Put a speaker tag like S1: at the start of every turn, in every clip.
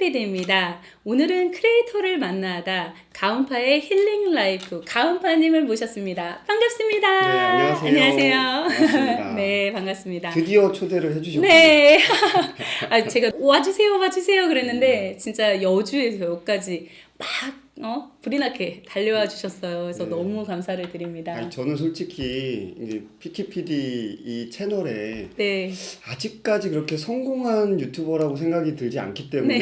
S1: PD입니다. 오늘은 크리에이터를 만나다 가온파의 힐링 라이프 가온파님을 모셨습니다. 반갑습니다.
S2: 네, 안녕하세요.
S1: 안녕하세요.
S2: 반갑습니다.
S1: 네, 반갑습니다.
S2: 드디어 초대를 해주셨군요.
S1: 네. 제가 와주세요 그랬는데 진짜 여주에서 여기까지 막 불이 나게 달려와 주셨어요. 그래서
S2: 네.
S1: 너무 감사를 드립니다.
S2: 아니, 저는 솔직히 이제 피키PD 이 채널에
S1: 네.
S2: 아직까지 그렇게 성공한 유튜버라고 생각이 들지 않기 때문에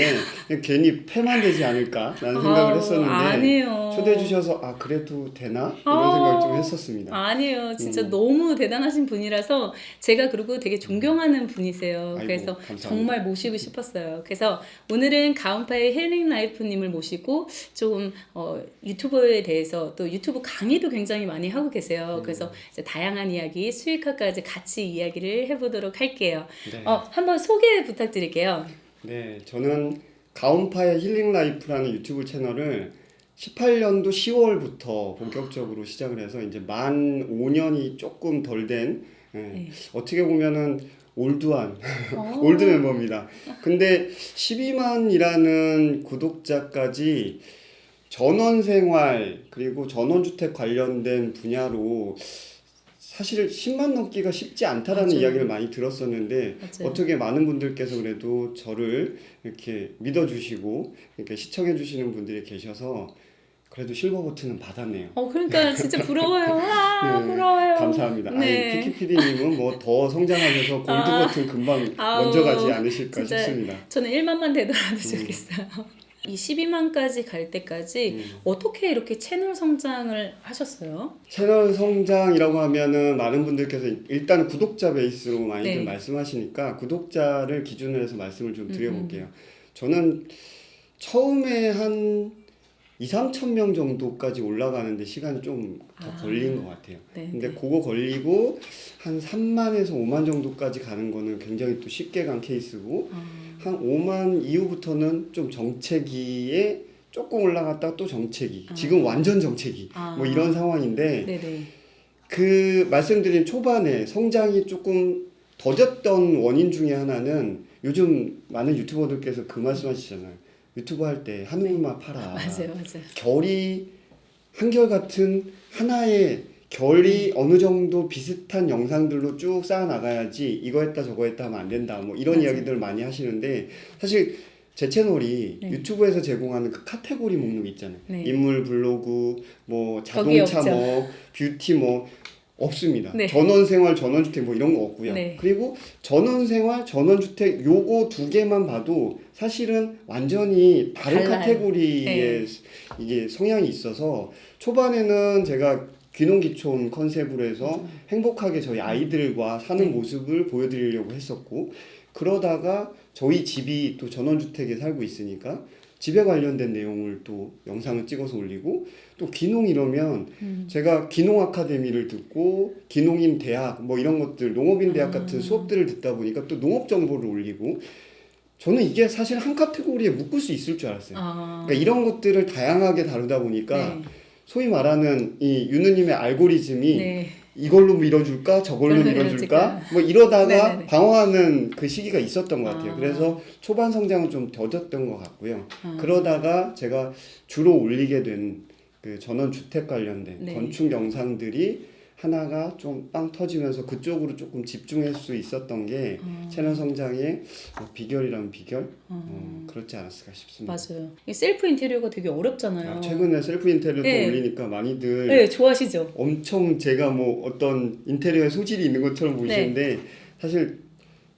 S2: 그냥 괜히 패만 되지 않을까라는 생각을 했었는데
S1: 아니에요.
S2: 초대해 주셔서 그래도 되나? 이런 생각을 좀 했었습니다.
S1: 아니에요. 진짜 너무 대단하신 분이라서 제가 그리고 되게 존경하는 분이세요.
S2: 아이고,
S1: 그래서
S2: 감사합니다.
S1: 정말 모시고 싶었어요. 그래서 오늘은 가온파의 힐링 라이프님을 모시고 좀 유튜버에 대해서 또 유튜브 강의도 굉장히 많이 하고 계세요. 그래서 이제 다양한 이야기, 수익화까지 같이 이야기를 해보도록 할게요.
S2: 네.
S1: 한번 소개 부탁드릴게요.
S2: 네, 저는 가온파의 힐링 라이프라는 유튜브 채널을 18년도 10월부터 본격적으로 시작을 해서 이제 만 5년이 조금 덜 된,
S1: 네.
S2: 어떻게 보면은 올드한 올드 멤버입니다. 근데 12만이라는 구독자까지 전원생활 그리고 전원주택 관련된 분야로 사실 10만 넘기가 쉽지 않다라는
S1: 맞아요.
S2: 이야기를 많이 들었었는데
S1: 맞아요.
S2: 어떻게 많은 분들께서 그래도 저를 이렇게 믿어주시고 이렇게 시청해주시는 분들이 계셔서 그래도 실버 버튼은 받았네요.
S1: 그러니까 진짜 부러워요.
S2: 네,
S1: 부러워요.
S2: 감사합니다.
S1: 네.
S2: 피키PD님은 뭐 더 성장하셔서 골드 버튼 금방 먼저 가지 않으실까
S1: 진짜
S2: 싶습니다.
S1: 저는 1만만 되더라도 좋겠어요. 이 12만까지 갈 때까지 어떻게 이렇게 채널 성장을 하셨어요?
S2: 채널 성장이라고 하면은 많은 분들께서 일단 구독자 베이스로 많이들
S1: 네.
S2: 말씀하시니까 구독자를 기준으로 해서 말씀을 좀 드려볼게요. 저는 처음에 한 2-3천 명 정도까지 올라가는데 시간이 좀 더 걸린 것 같아요.
S1: 네,
S2: 근데
S1: 네.
S2: 그거 걸리고 한 3만에서 5만 정도까지 가는 거는 굉장히 또 쉽게 간 케이스고 한 5만 이후부터는 좀 정체기에 조금 올라갔다가 또 정체기 지금 완전 정체기 뭐 이런 상황인데
S1: 네네.
S2: 그 말씀드린 초반에 성장이 조금 더뎠던 원인 중에 하나는 요즘 많은 유튜버들께서 그 말씀하시잖아요. 유튜브 할 때 한우만 팔아.
S1: 맞아요.
S2: 결이 한결같은 하나의 결이 어느 정도 비슷한 영상들로 쭉 쌓아 나가야지 이거 했다 저거 했다 하면 안 된다 뭐 이런
S1: 맞아요.
S2: 이야기들을 많이 하시는데 사실 제 채널이
S1: 네.
S2: 유튜브에서 제공하는 그 카테고리 목록 있잖아요.
S1: 네.
S2: 인물 블로그, 뭐
S1: 거기
S2: 자동차
S1: 없죠.
S2: 뭐 뷰티 뭐 없습니다.
S1: 네.
S2: 전원생활, 전원주택 뭐 이런 거 없고요.
S1: 네.
S2: 그리고 전원생활, 전원주택 요거 두 개만 봐도 사실은 완전히 다른
S1: 달라요.
S2: 카테고리의
S1: 네.
S2: 이게 성향이 있어서 초반에는 제가 귀농귀촌 컨셉으로 해서 행복하게 저희 아이들과 사는
S1: 네.
S2: 모습을 보여드리려고 했었고 그러다가 저희 집이 또 전원주택에 살고 있으니까 집에 관련된 내용을 또 영상을 찍어서 올리고 또 귀농 이러면 제가 귀농 아카데미를 듣고 귀농인 대학 뭐 이런 것들 농업인 대학 같은 수업들을 듣다 보니까 또 농업 정보를 올리고 저는 이게 사실 한 카테고리에 묶을 수 있을 줄 알았어요. 그러니까 이런 것들을 다양하게 다루다 보니까
S1: 네.
S2: 소위 말하는 이 유느님의 알고리즘이
S1: 네.
S2: 이걸로 밀어줄까 저걸로 밀어줄까 뭐 이러다가
S1: 네네네.
S2: 방황하는 그 시기가 있었던 것 같아요.
S1: 아.
S2: 그래서 초반 성장은 좀 더뎠던 것 같고요. 그러다가 제가 주로 올리게 된 그 전원주택 관련된
S1: 네.
S2: 건축 영상들이 하나가 좀 빵 터지면서 그쪽으로 조금 집중할 수 있었던 게 채널 성장의 비결이라면 비결? 그렇지 않았을까 싶습니다.
S1: 맞아요. 이 셀프 인테리어가 되게 어렵잖아요.
S2: 최근에 셀프 인테리어도
S1: 네.
S2: 올리니까 많이들
S1: 네, 좋아하시죠?
S2: 엄청 제가 뭐 어떤 인테리어에 소질이 있는 것처럼 보이시는데
S1: 네.
S2: 사실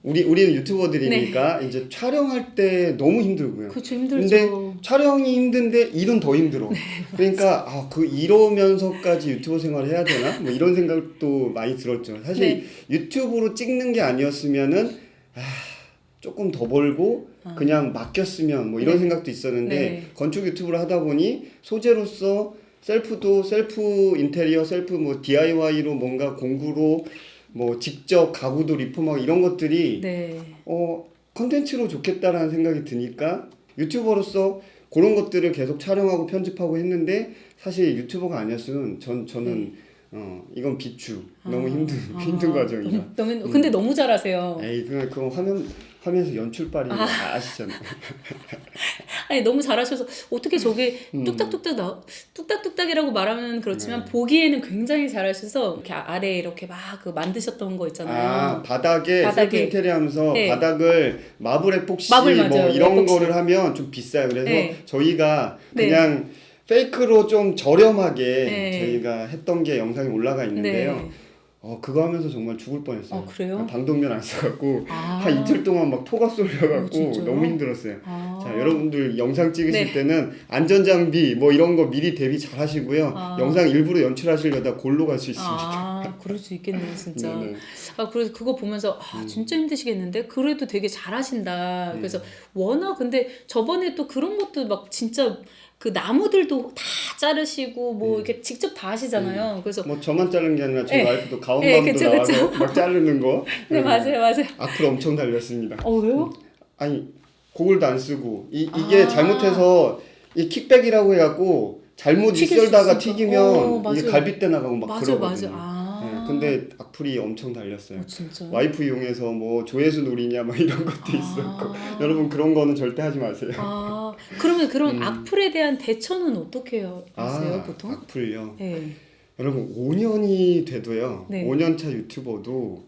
S2: 우리는 유튜버들이니까 이제 촬영할 때 너무 힘들고요.
S1: 그렇죠, 힘들죠.
S2: 근데 촬영이 힘든데 일은 더 힘들어. 그러니까 이러면서까지 유튜버 생활을 해야 되나? 뭐 이런 생각도 많이 들었죠. 사실
S1: 네.
S2: 유튜브로 찍는 게 아니었으면은 조금 더 벌고 그냥 맡겼으면 뭐 이런
S1: 네.
S2: 생각도 있었는데
S1: 네.
S2: 건축 유튜브를 하다 보니 소재로서 셀프 인테리어, 셀프 뭐 DIY로 뭔가 공구로 뭐 직접 가구도 리폼하고 이런 것들이
S1: 네.
S2: 컨텐츠로 좋겠다라는 생각이 드니까 유튜버로서 그런 것들을 계속 촬영하고 편집하고 했는데 사실 유튜버가 아니었으면 저는 이건 비추 너무 힘든 과정이다.
S1: 근데 너무 잘하세요.
S2: 에이 그건 하면서 연출빨이 아시잖아요.
S1: 아니 너무 잘하셔서 어떻게 저게 뚝딱뚝딱이라고 말하면 그렇지만
S2: 네.
S1: 보기에는 굉장히 잘하셔서 이렇게 아래에 이렇게 막 그 만드셨던 거 있잖아요.
S2: 바닥에 셀프 인테리어 하면서
S1: 네.
S2: 바닥을 마블 에폭시
S1: 마블
S2: 뭐
S1: 맞아요.
S2: 이런
S1: 에폭시.
S2: 거를 하면 좀 비싸요. 그래서
S1: 네.
S2: 저희가
S1: 네.
S2: 그냥 페이크로 좀 저렴하게
S1: 네.
S2: 저희가 했던 게 영상이 올라가 있는데요.
S1: 네.
S2: 그거 하면서 정말 죽을 뻔했어요.
S1: 그래요?
S2: 방독면 안 써갖고
S1: 아.
S2: 한 이틀 동안 막 토가 쏠려갖고
S1: 진짜요?
S2: 너무 힘들었어요.
S1: 아.
S2: 자, 여러분들 영상 찍으실
S1: 네.
S2: 때는 안전장비 뭐 이런 거 미리 대비 잘 하시고요.
S1: 아.
S2: 영상 일부러 연출하시려다 골로 갈 수 있습니다.
S1: 그럴 수 있겠네요, 진짜.
S2: 네네.
S1: 그래서 그거 보면서 진짜 힘드시겠는데 그래도 되게 잘하신다. 그래서 워낙 근데 저번에 또 그런 것도 막 진짜 그 나무들도 다 자르시고 뭐 이렇게 직접 다 하시잖아요. 그래서
S2: 뭐 저만 자른 게 아니라 저희
S1: 네.
S2: 와이프도 가온맘도
S1: 그쵸,
S2: 나와서
S1: 그쵸.
S2: 막 자르는 거.
S1: 네, 맞아요.
S2: 악플 엄청 달렸습니다.
S1: 왜요?
S2: 아니 고글도 안 쓰고 이게
S1: 아.
S2: 잘못해서 이 킥백이라고 해갖고 잘못
S1: 튀길
S2: 입설다가
S1: 수 있으니까.
S2: 튀기면 이게
S1: 맞아요.
S2: 갈빗대 나가고 막
S1: 맞아요,
S2: 그러거든요.
S1: 맞아요.
S2: 근데 악플이 엄청 달렸어요.
S1: 진짜.
S2: 와이프 이용해서 뭐 조회수 노리냐 막 이런 것도 있었고 여러분 그런 거는 절대 하지 마세요.
S1: 그러면 그런 악플에 대한 대처는 어떻게 하세요, 보통?
S2: 악플요.
S1: 네.
S2: 여러분 5년이 돼도요.
S1: 네.
S2: 5년차 유튜버도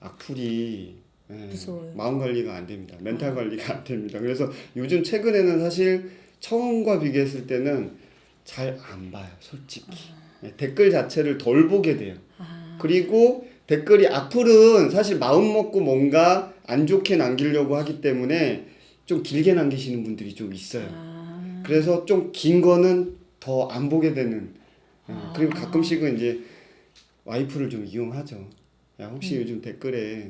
S2: 악플이
S1: 무서워요.
S2: 마음 관리가 안 됩니다. 멘탈 관리가 안 됩니다. 그래서 요즘 최근에는 사실 처음과 비교했을 때는 잘 안 봐요, 솔직히. 댓글 자체를 덜 보게 돼요. 그리고 댓글이 악플은 사실 마음 먹고 뭔가 안 좋게 남기려고 하기 때문에 좀 길게 남기시는 분들이 좀 있어요. 그래서 좀 긴 거는 더 안 보게 되는. 그리고 가끔씩은 이제 와이프를 좀 이용하죠. 야 혹시 요즘 댓글에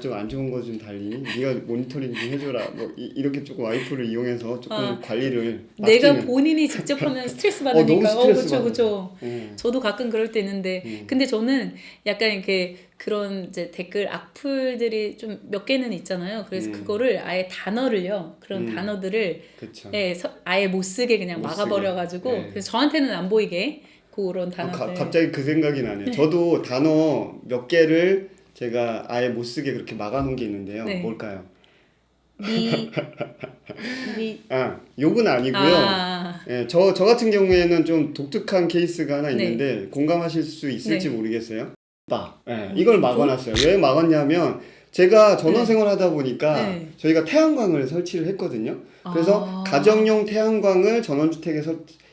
S2: 좀 안 좋은 거 좀 달리니? 네가 모니터링 좀 해줘라. 뭐 이렇게 조금 와이프를 이용해서 조금 관리를
S1: 내가
S2: 맡기는.
S1: 본인이 직접 하면 스트레스 받으니까.
S2: 너무 스트레스
S1: 그쵸.
S2: 받아요.
S1: 저도 가끔 그럴 때 있는데, 근데 저는 약간 이렇게 그런 이제 댓글 악플들이 좀 몇 개는 있잖아요. 그래서 그거를 아예 단어를요, 그런 단어들을
S2: 그쵸.
S1: 아예 못 쓰게 그냥
S2: 못
S1: 막아버려가지고,
S2: 쓰게.
S1: 그래서 저한테는 안 보이게 그런 단어들.
S2: 갑자기 그 생각이 나네요. 저도 단어 몇 개를 제가 아예 못 쓰게 그렇게 막아놓은 게 있는데요.
S1: 네.
S2: 뭘까요?
S1: 미
S2: 욕은 아니고요. 저 같은 경우에는 좀 독특한 케이스가 하나
S1: 네.
S2: 있는데 공감하실 수 있을지
S1: 네.
S2: 모르겠어요. 이걸 막아놨어요. 왜 막았냐면 제가 전원생활 하다 보니까
S1: 네.
S2: 저희가 태양광을 설치를 했거든요. 그래서 가정용 태양광을 전원주택에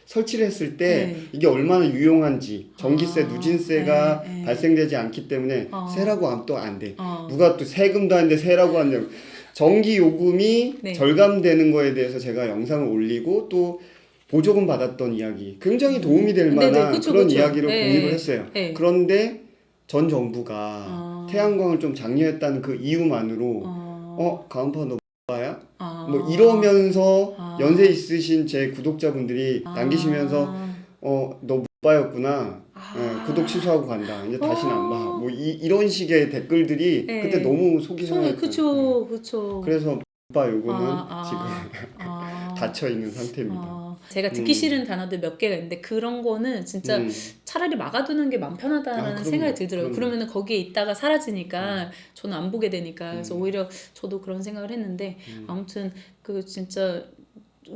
S2: 설치를 했을 때
S1: 네.
S2: 이게 얼마나 유용한지 전기세, 누진세가
S1: 네.
S2: 발생되지 않기 때문에 세라고 하면 또 안 돼. 누가 또 세금도 안 돼, 세라고 하냐고. 전기 요금이
S1: 네.
S2: 절감되는 거에 대해서 제가 영상을 올리고 또 보조금 받았던 이야기 굉장히 도움이 될 만한
S1: 그쵸,
S2: 그런
S1: 그쵸.
S2: 이야기로
S1: 네.
S2: 공유를 했어요.
S1: 네.
S2: 그런데 전 정부가 태양광을 좀 장려했다는 그 이유만으로 가은파 너 뭐야? 뭐 이러면서 연세 있으신 제 구독자분들이 남기시면서 너 못봐였구나. 구독 취소하고 간다. 이제 다시는 안 봐. 뭐 이런 식의 댓글들이
S1: 네.
S2: 그때 너무 속이 상했어요.
S1: 그쵸.
S2: 그래서 오빠 요거는 지금 닫혀 있는 상태입니다.
S1: 제가 듣기 싫은 단어들 몇 개가 있는데 그런 거는 진짜 차라리 막아두는 게 마음 편하다라는
S2: 그럼요.
S1: 생각이 들더라고요.
S2: 그럼요.
S1: 그러면은 거기에 있다가 사라지니까 저는 안 보게 되니까 그래서 오히려 저도 그런 생각을 했는데 아무튼 그 진짜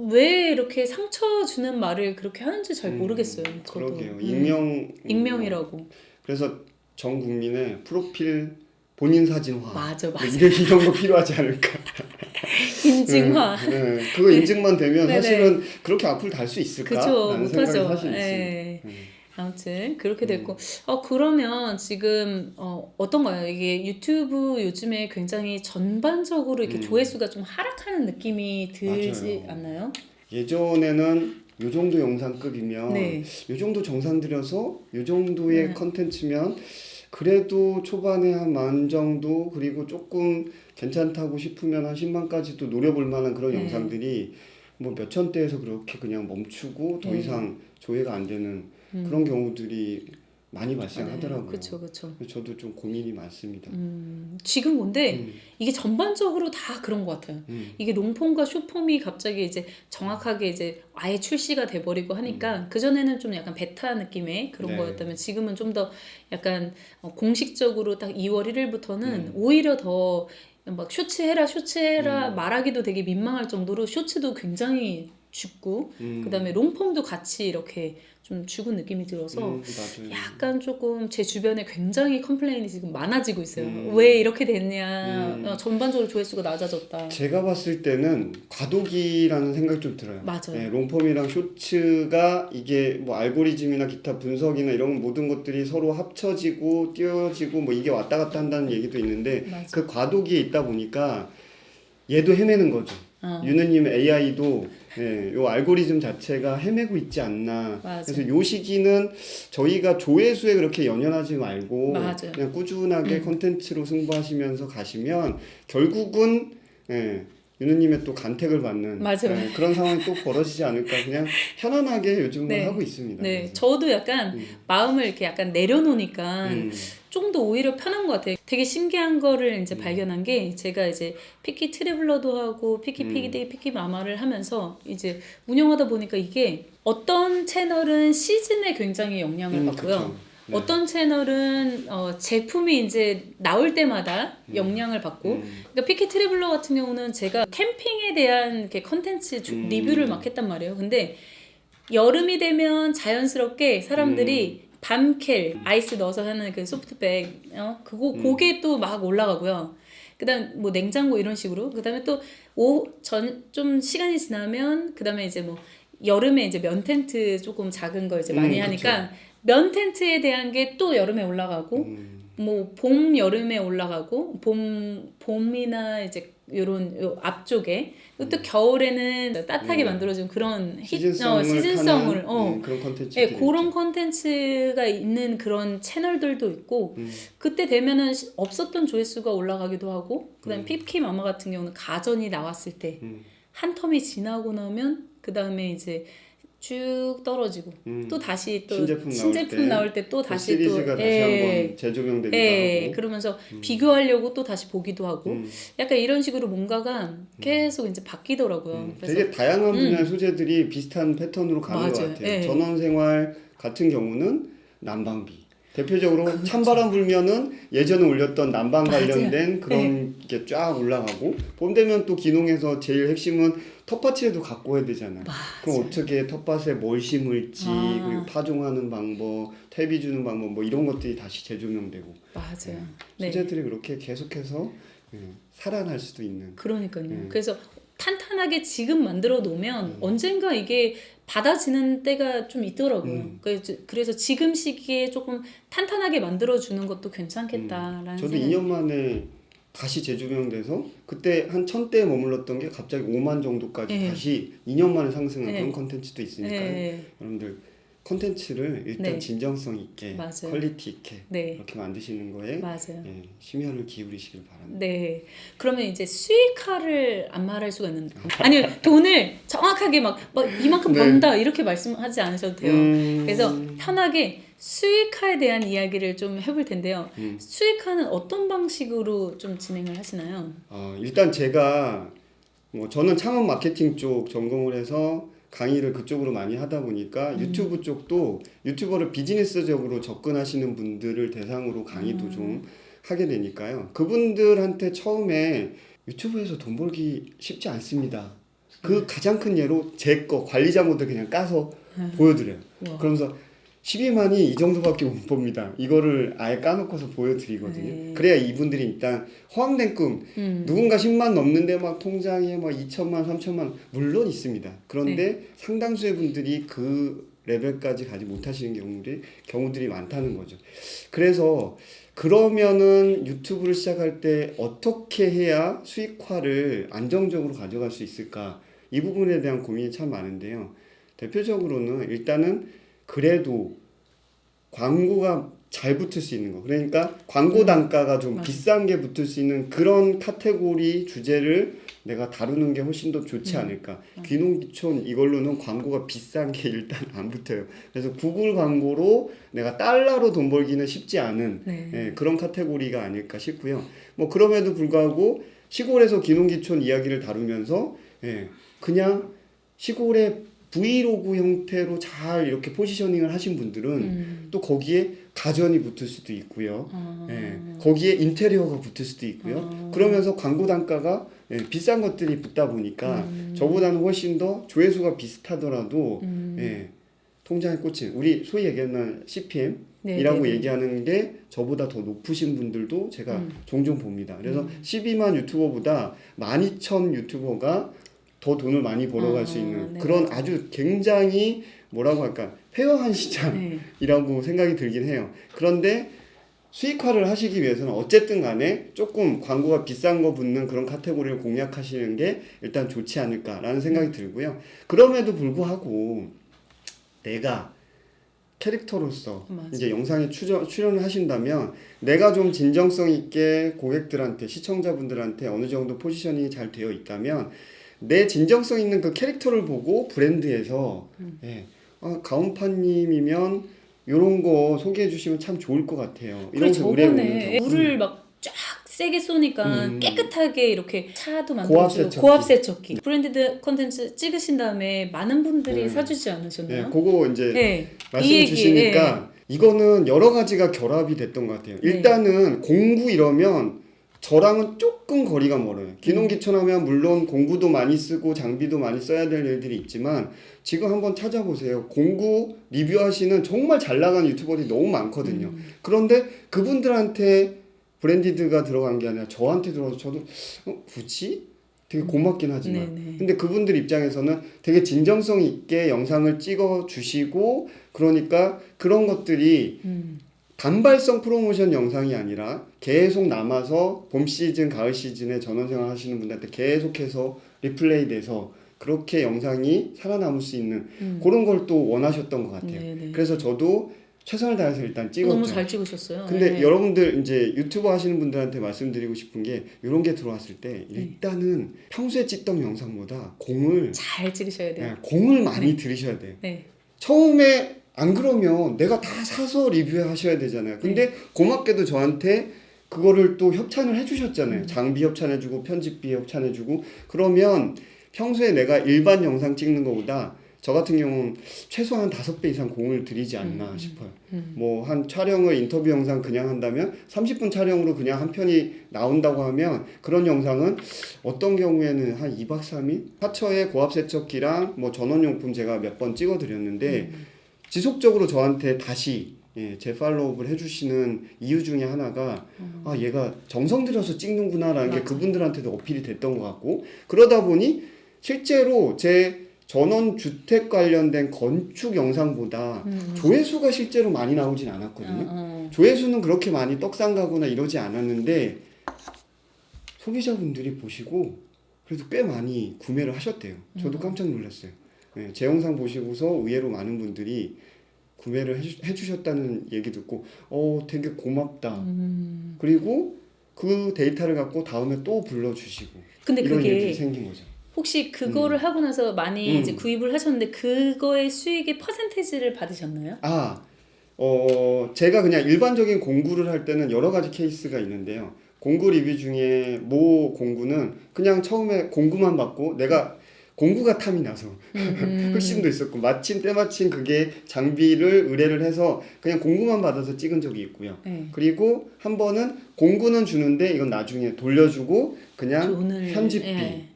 S1: 왜 이렇게 상처 주는 말을 그렇게 하는지 잘 모르겠어요. 저도.
S2: 그러게요.
S1: 익명이라고.
S2: 그래서 전 국민의 프로필 본인 사진화.
S1: 맞아.
S2: 이런 거 필요하지 않을까.
S1: 인증화.
S2: 그거 인증만 되면
S1: 네네.
S2: 사실은 그렇게 악플 달 수 있을까?
S1: 그쵸,
S2: 라는 생각이
S1: 못하죠.
S2: 사실
S1: 네.
S2: 있어요.
S1: 아무튼 그렇게 됐고 그러면 지금 어떤가요? 이게 유튜브 요즘에 굉장히 전반적으로 이렇게 조회수가 좀 하락하는 느낌이 들지
S2: 맞아요.
S1: 않나요?
S2: 예전에는 요 정도 영상급이면
S1: 네.
S2: 요 정도 정상 들여서 요 정도의 컨텐츠면 그래도 초반에 한 10,000 정도 그리고 조금 괜찮다고 싶으면 한 10만까지도 노려볼 만한 그런 영상들이 뭐 몇천 대에서 그렇게 그냥 멈추고 더 이상 조회가 안 되는 그런 경우들이 많이 발생하더라고요.
S1: 그렇죠.
S2: 저도 좀 고민이 많습니다.
S1: 지금 근데 이게 전반적으로 다 그런 것 같아요. 이게 롱폼과 숏폼이 갑자기 이제 정확하게 이제 아예 출시가 돼버리고 하니까 그 전에는 좀 약간 베타 느낌의 그런
S2: 네.
S1: 거였다면 지금은 좀 더 약간 공식적으로 딱 2월 1일부터는 오히려 더 막 쇼츠해라 말하기도 되게 민망할 정도로 쇼츠도 굉장히 죽고 그다음에 롱폼도 같이 이렇게 좀 죽은 느낌이 들어서
S2: 맞아요.
S1: 약간 조금 제 주변에 굉장히 컴플레인이 지금 많아지고 있어요. 왜 이렇게 됐냐. 전반적으로 조회수가 낮아졌다.
S2: 제가 봤을 때는 과도기라는 생각이 좀 들어요.
S1: 맞아요.
S2: 네, 롱폼이랑 쇼츠가 이게 뭐 알고리즘이나 기타 분석이나 이런 모든 것들이 서로 합쳐지고 띄어지고 뭐 이게 왔다 갔다 한다는 얘기도 있는데
S1: 맞아.
S2: 그 과도기에 있다 보니까 얘도 헤매는 거죠. 유느님 AI도 네, 요 알고리즘 자체가 헤매고 있지 않나.
S1: 맞아.
S2: 그래서 요 시기는 저희가 조회수에 그렇게 연연하지 말고
S1: 맞아요.
S2: 그냥 꾸준하게 콘텐츠로 승부하시면서 가시면 결국은 예, 유느님의 또 간택을 받는
S1: 맞아요.
S2: 예, 그런 상황이 또 벌어지지 않을까 그냥 편안하게 요즘은
S1: 네.
S2: 하고 있습니다.
S1: 네,
S2: 그래서.
S1: 저도 약간 마음을 이렇게 약간 내려놓으니까 좀 더 오히려 편한 것 같아요. 되게 신기한 거를 이제 발견한 게 제가 이제 피키 트래블러도 하고 피키 피기데이 피키 마마를 하면서 이제 운영하다 보니까 이게 어떤 채널은 시즌에 굉장히 영향을 받고요.
S2: 그쵸. 네.
S1: 어떤 채널은 제품이 이제 나올 때마다 영향을 받고 그러니까 피키 트래블러 같은 경우는 제가 캠핑에 대한 이렇게 컨텐츠 리뷰를 막 했단 말이에요. 근데 여름이 되면 자연스럽게 사람들이 밤켈 아이스 넣어서 하는 그 소프트백 그게 또 막 올라가고요. 그다음 뭐 냉장고 이런 식으로 그다음에 또 좀 시간이 지나면 그다음에 이제 뭐 여름에 이제 면 텐트 조금 작은 거 이제 많이 하니까 면 텐트에 대한 게 또 여름에 올라가고 뭐 봄 여름에 올라가고 봄이나 이제 요런 앞쪽에 또 겨울에는 따뜻하게 만들어준 그런 시즌성을
S2: 그런 컨텐츠
S1: 네, 그런 컨텐츠가 있는 그런 채널들도 있고 그때 되면은 없었던 조회수가 올라가기도 하고 그다음에 피키 마마 같은 경우는 가전이 나왔을 때 한 텀이 지나고 나면 그 다음에 이제 쭉 떨어지고 또 다시 또 신제품 나올 때 또 다시 또
S2: 시리즈가 다시 한번 재조명되기도 하고
S1: 그러면서 비교하려고 또 다시 보기도 하고 약간 이런 식으로 뭔가가 계속 이제 바뀌더라고요. 그래서
S2: 되게 다양한 분야의 소재들이 비슷한 패턴으로 가는 것 같아요.
S1: 예.
S2: 전원생활 같은 경우는 난방비. 대표적으로 찬바람 불면은 예전에 올렸던 난방 관련된 그런 게 쫙 올라가고 봄 되면 또 기농에서 제일 핵심은 텃밭에도 갖고 해야 되잖아요. 그럼 어떻게 텃밭에 뭘 심을지 그리고 파종하는 방법, 퇴비 주는 방법 뭐 이런 것들이 다시 재조명되고
S1: 맞아요.
S2: 소재들이 그렇게 계속해서 살아날 수도 있는.
S1: 그러니까요. 그래서 탄탄하게 지금 만들어 놓으면 언젠가 이게 받아지는 때가 좀 있더라고요. 그래서 지금 시기에 조금 탄탄하게 만들어 주는 것도 괜찮겠다라는
S2: 저도
S1: 생각이
S2: 2년 만에 다시 재조명돼서 그때 한 1000대에 머물렀던 게 갑자기 5만 정도까지 다시 2년 만에 상승한 그런 컨텐츠도 있으니까요. 여러분들 컨텐츠를 일단 진정성 있게
S1: 맞아요.
S2: 퀄리티 있게 이렇게 만드시는 거에
S1: 맞아요.
S2: 심혈을 기울이시길 바랍니다.
S1: 네. 그러면 이제 수익화를 안 말할 수가 있는데 아니요 돈을 정확하게 막 이만큼 번다 이렇게 말씀하지 않으셔도 돼요. 그래서 편하게 수익화에 대한 이야기를 좀 해볼 텐데요. 수익화는 어떤 방식으로 좀 진행을 하시나요?
S2: 일단 제가 저는 창업 마케팅 쪽 전공을 해서 강의를 그쪽으로 많이 하다 보니까 유튜브 쪽도 유튜버를 비즈니스적으로 접근하시는 분들을 대상으로 강의도 좀 하게 되니까요. 그분들한테 처음에 유튜브에서 돈 벌기 쉽지 않습니다. 그 가장 큰 예로 제 거 관리자 모델 그냥 까서 보여드려요. 그러면서 12만이 이 정도밖에 못 봅니다. 이거를 아예 까놓고서 보여드리거든요. 그래야 이분들이 일단 허황된 꿈 누군가 10만 넘는데 막 통장에 막 2천만 3천만 물론 있습니다. 그런데 상당수의 분들이 그 레벨까지 가지 못하시는 경우들이 많다는 거죠. 그래서 그러면은 유튜브를 시작할 때 어떻게 해야 수익화를 안정적으로 가져갈 수 있을까? 이 부분에 대한 고민이 참 많은데요. 대표적으로는 일단은 그래도 광고가 잘 붙을 수 있는 거. 그러니까 광고 단가가 좀 비싼 게 붙을 수 있는 그런 카테고리 주제를 내가 다루는 게 훨씬 더 좋지 않을까. 귀농귀촌 이걸로는 광고가 비싼 게 일단 안 붙어요. 그래서 구글 광고로 내가 달러로 돈 벌기는 쉽지 않은 그런 카테고리가 아닐까 싶고요. 그럼에도 불구하고 시골에서 귀농귀촌 이야기를 다루면서 그냥 시골에 브이로그 형태로 잘 이렇게 포지셔닝을 하신 분들은 또 거기에 가전이 붙을 수도 있고요. 예, 거기에 인테리어가 붙을 수도 있고요. 그러면서 광고 단가가 비싼 것들이 붙다 보니까 저보다는 훨씬 더 조회수가 비슷하더라도 통장에 꽂힌 우리 소위 얘기하는 CPM이라고 얘기하는 게 저보다 더 높으신 분들도 제가 종종 봅니다. 그래서 12만 유튜버보다 12,000 유튜버가 더 돈을 많이 벌어갈 수 있는 그런 아주 굉장히 뭐라고 할까 페어한 시장이라고 생각이 들긴 해요. 그런데 수익화를 하시기 위해서는 어쨌든 간에 조금 광고가 비싼 거 붙는 그런 카테고리를 공략하시는 게 일단 좋지 않을까라는 생각이 들고요. 그럼에도 불구하고 내가 캐릭터로서 이제 영상에 출연을 하신다면 내가 좀 진정성 있게 고객들한테 시청자분들한테 어느 정도 포지셔닝이 잘 되어 있다면 내 진정성 있는 그 캐릭터를 보고 브랜드에서 가온파님이면 이런 거 소개해 주시면 참 좋을 것 같아요. 이런 거
S1: 저번에 물을 막 쫙 세게 쏘니까 깨끗하게 이렇게 차도 만들어주고 고압 세척기 브랜디드 컨텐츠 찍으신 다음에 많은 분들이 사주지 않으셨나요?
S2: 그거 이제 말씀 주시니까 이거는 여러 가지가 결합이 됐던 것 같아요. 일단은 공구 이러면 저랑은 조금 거리가 멀어요. 귀농귀촌하면 물론 공구도 많이 쓰고 장비도 많이 써야 될 일들이 있지만 지금 한번 찾아보세요. 공구 리뷰하시는 정말 잘 나가는 유튜버들이 너무 많거든요. 그런데 그분들한테 브랜디드가 들어간 게 아니라 저한테 들어와서 저도 굳이? 되게 고맙긴 하지만 근데 그분들 입장에서는 되게 진정성 있게 영상을 찍어 주시고 그러니까 그런 것들이 단발성 프로모션 영상이 아니라 계속 남아서 봄 시즌, 가을 시즌에 전원생활 하시는 분들한테 계속해서 리플레이 돼서 그렇게 영상이 살아남을 수 있는 그런 걸 또 원하셨던 것 같아요. 그래서 저도 최선을 다해서 일단 찍었죠.
S1: 너무 잘 찍으셨어요.
S2: 근데 여러분들 이제 유튜버 하시는 분들한테 말씀드리고 싶은 게 이런 게 들어왔을 때 일단은 평소에 찍던 영상보다 공을
S1: 잘 찍으셔야 돼요.
S2: 공을 많이 들이셔야 돼요. 처음에 안 그러면 내가 다 사서 리뷰하셔야 되잖아요. 근데 고맙게도 저한테 그거를 또 협찬을 해주셨잖아요. 장비 협찬해주고 편집비 협찬해주고 그러면 평소에 내가 일반 영상 찍는 것보다 저 같은 경우는 최소한 5배 이상 공을 들이지 않나 싶어요. 뭐 한 촬영을 인터뷰 영상 그냥 한다면 30분 촬영으로 그냥 한 편이 나온다고 하면 그런 영상은 어떤 경우에는 한 2박 3일 하처의 고압 세척기랑 뭐 전원용품 제가 몇 번 찍어 드렸는데 지속적으로 저한테 다시 제 팔로우업을 해주시는 이유 중에 하나가 아 얘가 정성 들여서 찍는구나라는 게 그분들한테도 어필이 됐던 것 같고 그러다 보니 실제로 제 전원주택 관련된 건축 영상보다 조회수가 실제로 많이 나오진 않았거든요. 조회수는 그렇게 많이 떡상 가거나 이러지 않았는데 소비자분들이 보시고 그래도 꽤 많이 구매를 하셨대요. 저도 깜짝 놀랐어요. 제 영상 보시고서 의외로 많은 분들이 구매를 해주셨다는 얘기 듣고 되게 고맙다. 그리고 그 데이터를 갖고 다음에 또 불러주시고
S1: 근데
S2: 이런
S1: 그게
S2: 일들이 생긴 거죠.
S1: 혹시 그거를 하고 나서 많이 이제 구입을 하셨는데 그거의 수익의 퍼센테이지를 받으셨나요?
S2: 제가 그냥 일반적인 공구를 할 때는 여러 가지 케이스가 있는데요. 공구 리뷰 중에 모 공구는 그냥 처음에 공구만 받고 내가 공구가 탐이 나서 흑심도 있었고 마침 때마침 그게 장비를 의뢰를 해서 그냥 공구만 받아서 찍은 적이 있고요. 그리고 한 번은 공구는 주는데 이건 나중에 돌려주고 그냥 편집비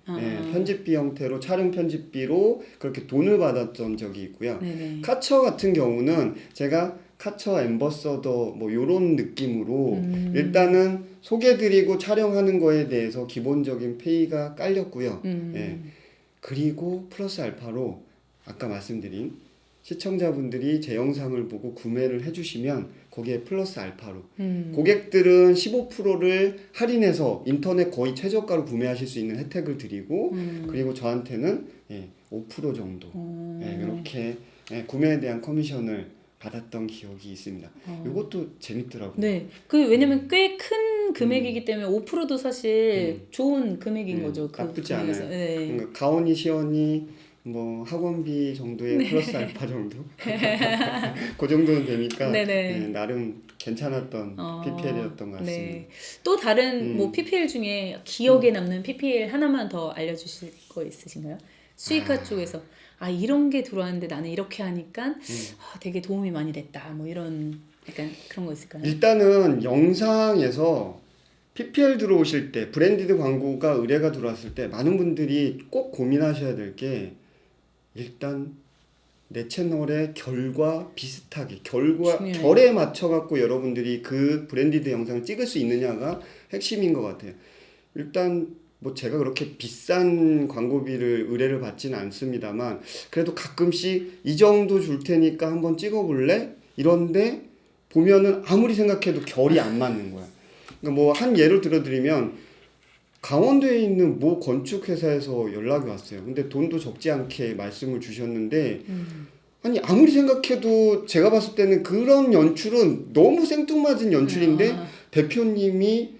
S2: 편집비 형태로 촬영 편집비로 그렇게 돈을 받았던 적이 있고요. 카처 같은 경우는 제가 카처 앰버서더 뭐 요런 느낌으로 일단은 소개드리고 촬영하는 거에 대해서 기본적인 페이가 깔렸고요. 그리고 플러스 알파로 아까 말씀드린 시청자분들이 제 영상을 보고 구매를 해주시면 거기에 플러스 알파로 고객들은 15%를 할인해서 인터넷 거의 최저가로 구매하실 수 있는 혜택을 드리고 그리고 저한테는 5% 정도 이렇게 구매에 대한 커미션을 받았던 기억이 있습니다. 이것도 재밌더라고요.
S1: 네, 왜냐면 꽤 큰 금액이기 때문에 5%도 사실 좋은 금액인 거죠.
S2: 나쁘지 않아요. 그러니까 가온이 시원이 뭐 학원비 정도의 플러스 알파 정도 그 정도는 되니까 나름 괜찮았던 PPL이었던 것 같습니다.
S1: 또 다른 뭐 PPL 중에 기억에 남는 PPL 하나만 더 알려주실 거 있으신가요? 수익화 쪽에서 이런 게 들어왔는데 나는 이렇게 하니까 되게 도움이 많이 됐다. 뭐 이런 약간 그런 거 있을까요?
S2: 일단은 영상에서 PPL 들어오실 때 브랜디드 광고가 의뢰가 들어왔을 때 많은 분들이 꼭 고민하셔야 될 게 일단 내 채널의 결과 비슷하게
S1: 중요해요.
S2: 결에 맞춰 갖고 여러분들이 그 브랜디드 영상을 찍을 수 있느냐가 핵심인 것 같아요. 일단 뭐 제가 그렇게 비싼 광고비를 의뢰를 받지는 않습니다만 그래도 가끔씩 이 정도 줄 테니까 한번 찍어볼래? 이런데 보면은 아무리 생각해도 결이 안 맞는 거야. 그러니까 뭐 한 예를 들어드리면 강원도에 있는 모 건축회사에서 연락이 왔어요. 근데 돈도 적지 않게 말씀을 주셨는데 아니 아무리 생각해도 제가 봤을 때는 그런 연출은 너무 생뚱맞은 연출인데 대표님이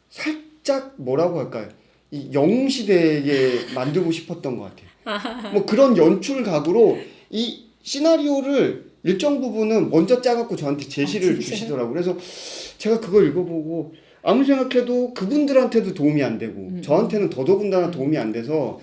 S2: 살짝 뭐라고 할까요? 이 영웅시대에 만들고 싶었던 것 같아요. 뭐 그런 연출 각으로 이 시나리오를 일정 부분은 먼저 짜갖고 저한테 제시를 주시더라고요. 그래서 제가 그걸 읽어보고 아무리 생각해도 그분들한테도 도움이 안 되고 저한테는 더더군다나 도움이 안 돼서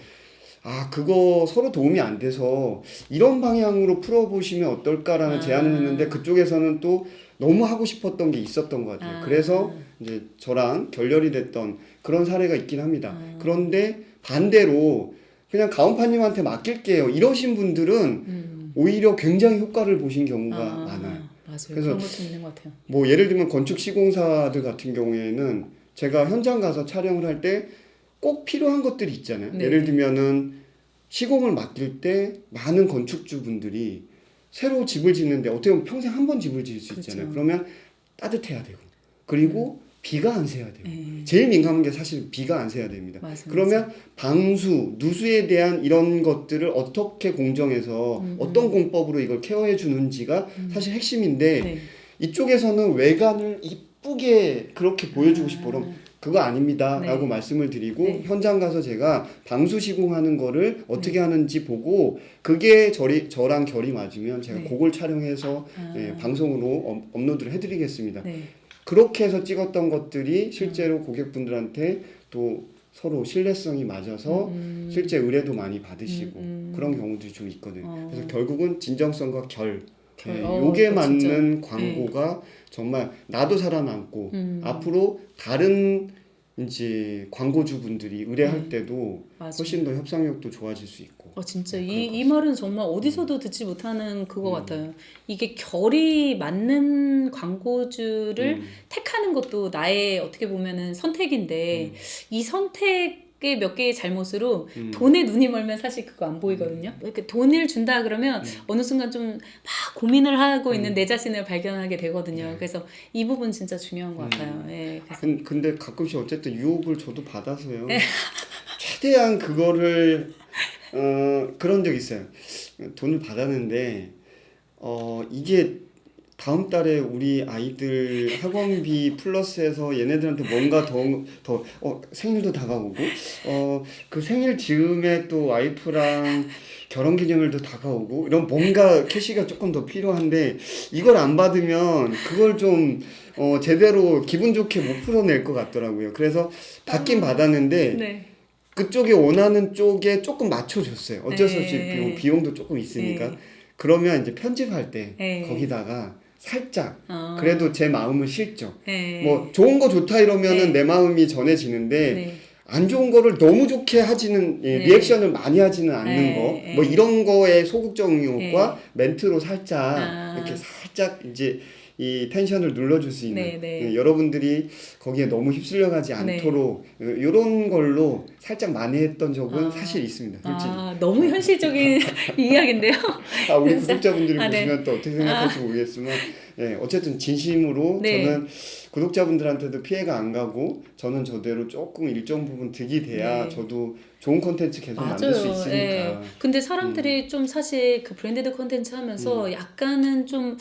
S2: 그거 서로 도움이 안 돼서 이런 방향으로 풀어보시면 어떨까라는 제안을 했는데 그쪽에서는 또 너무 하고 싶었던 게 있었던 것 같아요. 그래서 이제 저랑 결렬이 됐던 그런 사례가 있긴 합니다. 그런데 반대로 그냥 가온파님한테 맡길게요. 이러신 분들은 오히려 굉장히 효과를 보신 경우가 많아요.
S1: 맞아요.
S2: 그래서
S1: 그런 것좀 있는 것 같아요.
S2: 뭐 예를 들면 건축 시공사들 같은 경우에는 제가 현장 가서 촬영을 할 때 꼭 필요한 것들이 있잖아요.
S1: 네.
S2: 예를 들면은 시공을 맡길 때 많은 건축주분들이 새로 집을 짓는데 어떻게 보면 평생 한 번 집을 지을 수 있잖아요. 그러면 따뜻해야 되고 그리고 비가 안 새야 돼요. 제일 민감한 게 사실 비가 안 새야 됩니다. 그러면 방수, 누수에 대한 이런 것들을 어떻게 공정해서 어떤 공법으로 이걸 케어해 주는지가 사실 핵심인데 이쪽에서는 외관을 이쁘게 그렇게 보여주고 싶어. 그럼 그거 아닙니다 라고 말씀을 드리고 현장 가서 제가 방수 시공하는 거를 어떻게 하는지 보고 그게 저랑 결이 맞으면 제가 그걸 촬영해서 방송으로 업로드를 해드리겠습니다. 그렇게 해서 찍었던 것들이 실제로 고객분들한테 또 서로 신뢰성이 맞아서 실제 의뢰도 많이 받으시고 그런 경우들이 좀 있거든요. 그래서 결국은 진정성과 요게 맞는 광고가 정말 나도 살아남고 앞으로 다른 이제 광고주분들이 의뢰할 때도 훨씬 더 협상력도 좋아질 수 있고.
S1: 진짜 이 말은 정말 어디서도 듣지 못하는 그거 같아요. 이게 결이 맞는 광고주를 택하는 것도 나의 어떻게 보면은 선택인데 이 선택 몇 개의 잘못으로 돈에 눈이 멀면 사실 그거 안 보이거든요. 이렇게 돈을 준다 그러면 어느 순간 좀 막 고민을 하고 있는 내 자신을 발견하게 되거든요. 그래서 이 부분 진짜 중요한 것 같아요.
S2: 근데 가끔씩 어쨌든 유혹을 저도 받아서요. 최대한 그거를 그런 적 있어요. 돈을 받았는데 이게 다음 달에 우리 아이들 학원비 플러스해서 얘네들한테 뭔가 더 생일도 다가오고 그 생일 즈음에 또 와이프랑 결혼기념일도 다가오고 이런 뭔가 캐시가 조금 더 필요한데 이걸 안 받으면 그걸 좀 제대로 기분 좋게 못 풀어낼 것 같더라고요. 그래서 받긴 받았는데 그쪽이 원하는 쪽에 조금 맞춰줬어요. 어쩔 수 없이 비용도 조금 있으니까. 그러면 이제 편집할 때 거기다가 살짝 그래도 제 마음은 싫죠. 뭐 좋은 거 좋다 이러면은 내 마음이 전해지는데 안 좋은 거를 너무 좋게 하지는 리액션을 많이 하지는 않는 거 뭐 이런 거에 소극적인 효과 멘트로 살짝 이렇게 살짝 이제 이 텐션을 눌러줄 수 있는 여러분들이 거기에 너무 휩쓸려가지 않도록 이런 걸로 살짝 만회했던 적은 사실 있습니다. 솔직히.
S1: 너무 현실적인 이야기인데요.
S2: 우리 구독자분들이 보시면 또 어떻게 생각할지 모르겠지만 어쨌든 진심으로 저는 구독자분들한테도 피해가 안 가고 저는 저대로 조금 일정 부분 득이 돼야 저도 좋은 콘텐츠 계속 만들 수 있으니까.
S1: 근데 사람들이 좀 사실 그 브랜디드 콘텐츠 하면서 약간은 좀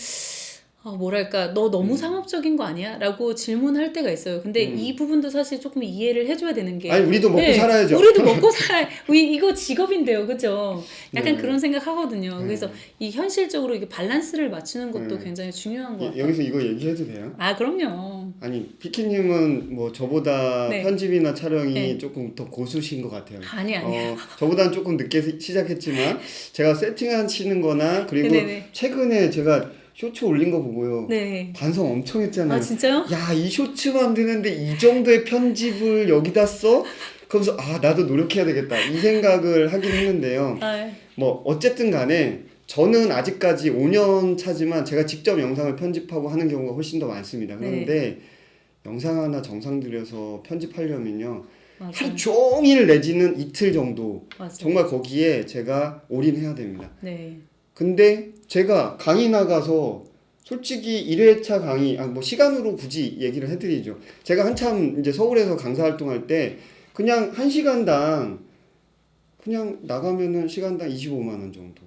S1: 뭐랄까, 너 너무 상업적인 거 아니야? 라고 질문할 때가 있어요. 근데 이 부분도 사실 조금 이해를 해줘야 되는 게.
S2: 아니 우리도 먹고
S1: 네,
S2: 살아야죠.
S1: 우리도 먹고 살아야, 이거 직업인데요. 그죠? 약간
S2: 네.
S1: 그런 생각 하거든요.
S2: 네.
S1: 그래서 이 현실적으로 이게 밸런스를 맞추는 것도
S2: 네.
S1: 굉장히 중요한 것 같아요.
S2: 여기서 이거 얘기해도 돼요?
S1: 그럼요.
S2: 아니 피키님은 뭐 저보다
S1: 네.
S2: 편집이나 촬영이
S1: 네.
S2: 조금 더 고수신 것 같아요.
S1: 아니.
S2: 저보다는 조금 늦게 시작했지만 제가 세팅하시는 거나 그리고
S1: 네네네.
S2: 최근에 제가 쇼츠 올린 거 보고요.
S1: 네.
S2: 반성 엄청 했잖아요.
S1: 진짜요?
S2: 야, 이 쇼츠 만드는데 이 정도의 편집을 여기다 써? 그러면서 나도 노력해야 되겠다. 이 생각을 하긴 했는데요. 뭐 어쨌든 간에 저는 아직까지 5년 차지만 제가 직접 영상을 편집하고 하는 경우가 훨씬 더 많습니다. 그런데 영상 하나 정성 들여서 편집하려면요.
S1: 맞아요.
S2: 하루 종일 내지는 이틀 정도
S1: 맞아요.
S2: 정말 거기에 제가 올인해야 됩니다.
S1: 네.
S2: 근데 제가 강의 나가서 솔직히 1회차 강의, 뭐 시간으로 굳이 얘기를 해드리죠. 제가 한참 이제 서울에서 강사 활동할 때 그냥 1시간당 그냥 나가면은 시간당 25만 원 정도.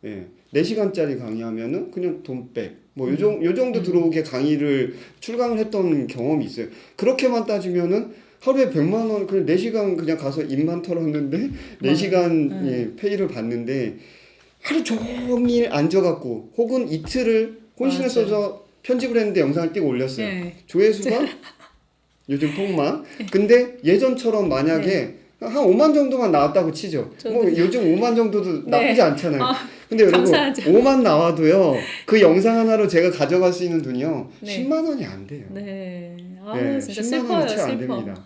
S2: 예. 4시간짜리 강의하면은 그냥 돈 백. 뭐 요 정도 들어오게 강의를 출강을 했던 경험이 있어요. 그렇게만 따지면은 하루에 100만 원 그냥 4시간 그냥 가서 입만 털었는데 4시간 페이를 받는데 하루 종일 앉아갖고 혹은 이틀을 혼신을 써서 편집을 했는데 영상을 띄고 올렸어요.
S1: 네.
S2: 조회수가 요즘 폭망. 근데 예전처럼 만약에 한 5만 정도만 나왔다고 치죠. 뭐 요즘 5만 정도도 나쁘지 않잖아요. 근데 여러분
S1: 감사하죠.
S2: 5만 나와도요. 그 영상 하나로 제가 가져갈 수 있는 돈이요. 10만 원이 안 돼요.
S1: 네. 진짜
S2: 10만
S1: 슬퍼요.
S2: 원이 채 안 됩니다.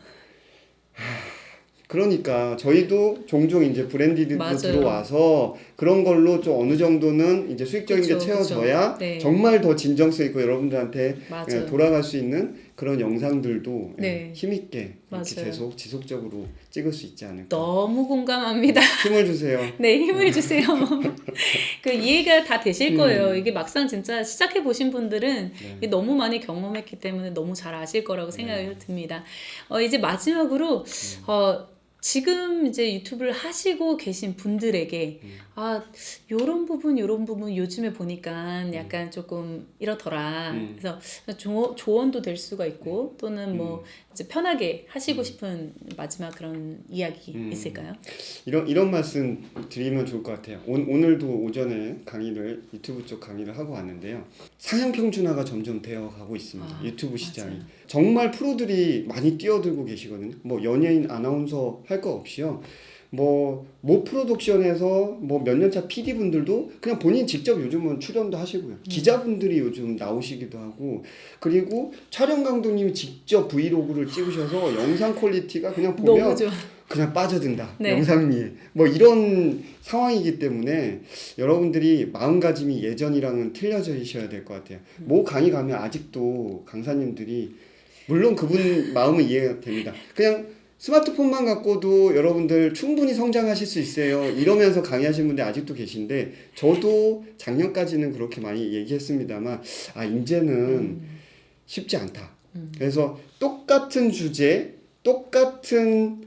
S2: 그러니까 저희도 종종 이제 브랜디드도
S1: 맞아요.
S2: 들어와서 그런 걸로 좀 어느 정도는 이제 수익적인 게 채워져야
S1: 네.
S2: 정말 더 진정성 있고 여러분들한테
S1: 맞아요.
S2: 돌아갈 수 있는 그런 영상들도
S1: 네.
S2: 힘있게
S1: 맞아요.
S2: 이렇게 계속 지속적으로 찍을 수 있지 않을까.
S1: 너무 공감합니다.
S2: 힘을 주세요.
S1: 네, 힘을 주세요. 그 이해가 다 되실 거예요. 이게 막상 진짜 시작해 보신 분들은 이게 너무 많이 경험했기 때문에 너무 잘 아실 거라고 생각이 듭니다. 이제 마지막으로 지금 이제 유튜브를 하시고 계신 분들에게 요런 부분 요즘에 보니까 약간 조금 이렇더라. 그래서 조언도 될 수가 있고 또는 뭐 이제 편하게 하시고 싶은 마지막 그런 이야기 있을까요?
S2: 이런 말씀 드리면 좋을 것 같아요. 오늘도 오전에 유튜브 쪽 강의를 하고 왔는데요. 상향 평준화가 점점 되어 가고 있습니다. 유튜브 시장이.
S1: 맞아요.
S2: 정말 프로들이 많이 뛰어들고 계시거든요. 뭐 연예인, 아나운서 할 거 없이요. 모 프로덕션에서 뭐 몇 년차 PD분들도 그냥 본인 직접 요즘은 출연도 하시고요. 기자분들이 요즘 나오시기도 하고 그리고 촬영 감독님이 직접 브이로그를 찍으셔서 영상 퀄리티가 그냥 보면
S1: 너무 좋아.
S2: 그냥 빠져든다.
S1: 네.
S2: 영상미에. 뭐 이런 상황이기 때문에 여러분들이 마음가짐이 예전이랑은 틀려져야 될 것 같아요. 모 강의 가면 아직도 강사님들이 물론 그분 마음은 이해가 됩니다. 그냥 스마트폰만 갖고도 여러분들 충분히 성장하실 수 있어요. 이러면서 강의하시는 분들 아직도 계신데 저도 작년까지는 그렇게 많이 얘기했습니다만 이제는 쉽지 않다. 그래서 똑같은 주제, 똑같은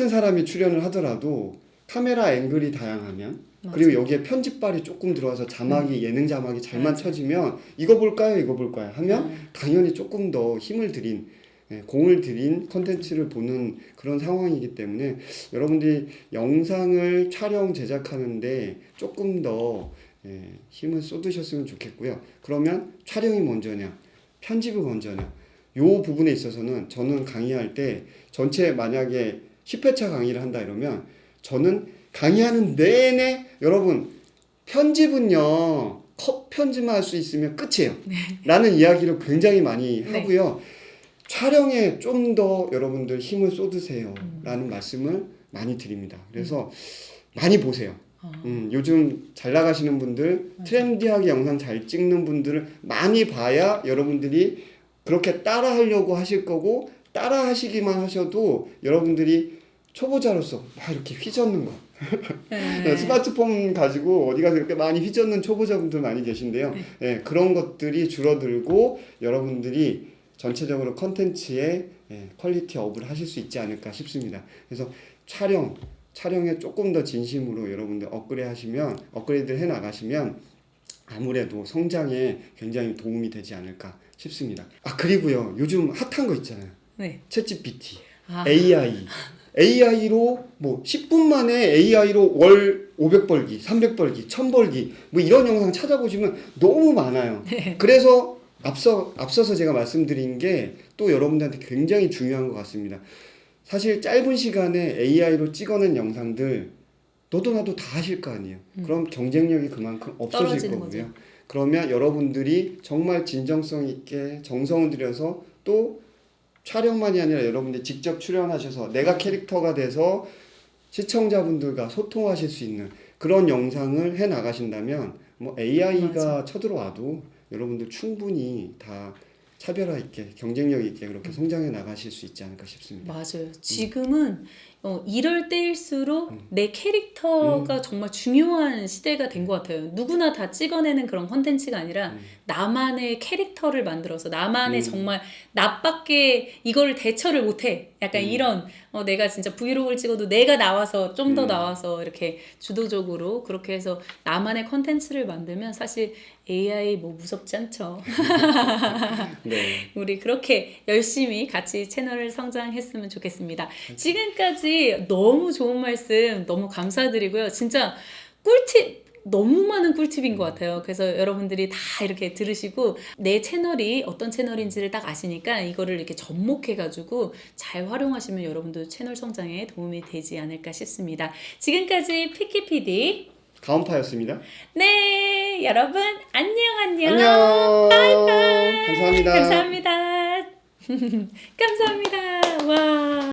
S2: 사람이 출연을 하더라도 카메라 앵글이 다양하면 그리고 여기에 편집발이 조금 들어와서 자막이 예능 자막이 잘만 쳐지면 이거 볼까요 하면 당연히 조금 더 힘을 들인 공을 들인 콘텐츠를 보는 그런 상황이기 때문에 여러분들이 영상을 촬영 제작하는데 조금 더 힘을 쏟으셨으면 좋겠고요. 그러면 촬영이 먼저냐 편집이 먼저냐 요 부분에 있어서는 저는 강의할 때 전체 만약에 10회차 강의를 한다 이러면 저는 강의하는 내내 여러분 편집은요 컷 편집만 할 수 있으면 끝이에요. 라는 이야기를 굉장히 많이 하고요. 촬영에 좀 더 여러분들 힘을 쏟으세요. 라는 말씀을 많이 드립니다. 그래서 많이 보세요. 요즘 잘 나가시는 분들, 트렌디하게 영상 잘 찍는 분들을 많이 봐야 여러분들이 그렇게 따라 하려고 하실 거고 따라 하시기만 하셔도 여러분들이 초보자로서 막 이렇게 휘젓는 거 스마트폰 가지고 어디 가서 이렇게 많이 휘젓는 초보자분들 많이 계신데요. 그런 것들이 줄어들고 여러분들이 전체적으로 컨텐츠의 퀄리티 업을 하실 수 있지 않을까 싶습니다. 그래서 촬영에 조금 더 진심으로 여러분들 업그레이드 해 나가시면 아무래도 성장에 굉장히 도움이 되지 않을까 싶습니다. 아 그리고요 요즘 핫한 거 있잖아요.
S1: 네.
S2: 챗GPT,
S1: 아.
S2: AI로 뭐 10분 만에 AI로 월 500벌기, 300벌기, 1000벌기 뭐 이런 영상 찾아보시면 너무 많아요.
S1: 네.
S2: 그래서 앞서서 제가 말씀드린 게 또 여러분들한테 굉장히 중요한 것 같습니다. 사실 짧은 시간에 AI로 찍어낸 영상들 너도 나도 다 하실 거 아니에요. 그럼 경쟁력이 그만큼 없어질
S1: 떨어지는
S2: 거고요.
S1: 거죠.
S2: 그러면 여러분들이 정말 진정성 있게 정성을 들여서 또 촬영만이 아니라 여러분들이 직접 출연하셔서 내가 캐릭터가 돼서 시청자분들과 소통하실 수 있는 그런 영상을 해 나가신다면 뭐 AI가 쳐들어와도 여러분들 충분히 다 차별화 있게 경쟁력 있게 그렇게 성장해 나가실 수 있지 않을까 싶습니다.
S1: 맞아요. 지금은 이럴 때일수록 내 캐릭터가 정말 중요한 시대가 된 것 같아요. 누구나 다 찍어내는 그런 컨텐츠가 아니라 나만의 캐릭터를 만들어서 나만의 정말 나밖에 이걸 대처를 못해. 약간 이런 내가 진짜 브이로그를 찍어도 내가 나와서 좀 더 나와서 이렇게 주도적으로 그렇게 해서 나만의 컨텐츠를 만들면 사실 AI 뭐 무섭지 않죠.
S2: 네.
S1: 우리 그렇게 열심히 같이 채널을 성장했으면 좋겠습니다. 지금까지 너무 좋은 말씀 너무 감사드리고요. 진짜 꿀팁 너무 많은 꿀팁인 것 같아요. 그래서 여러분들이 다 이렇게 들으시고 내 채널이 어떤 채널인지를 딱 아시니까 이거를 이렇게 접목해가지고 잘 활용하시면 여러분도 채널 성장에 도움이 되지 않을까 싶습니다. 지금까지 피키 PD
S2: 가온파였습니다.
S1: 네 여러분 안녕.
S2: 안녕. 감사합니다.
S1: 감사합니다. 감사합니다. 와.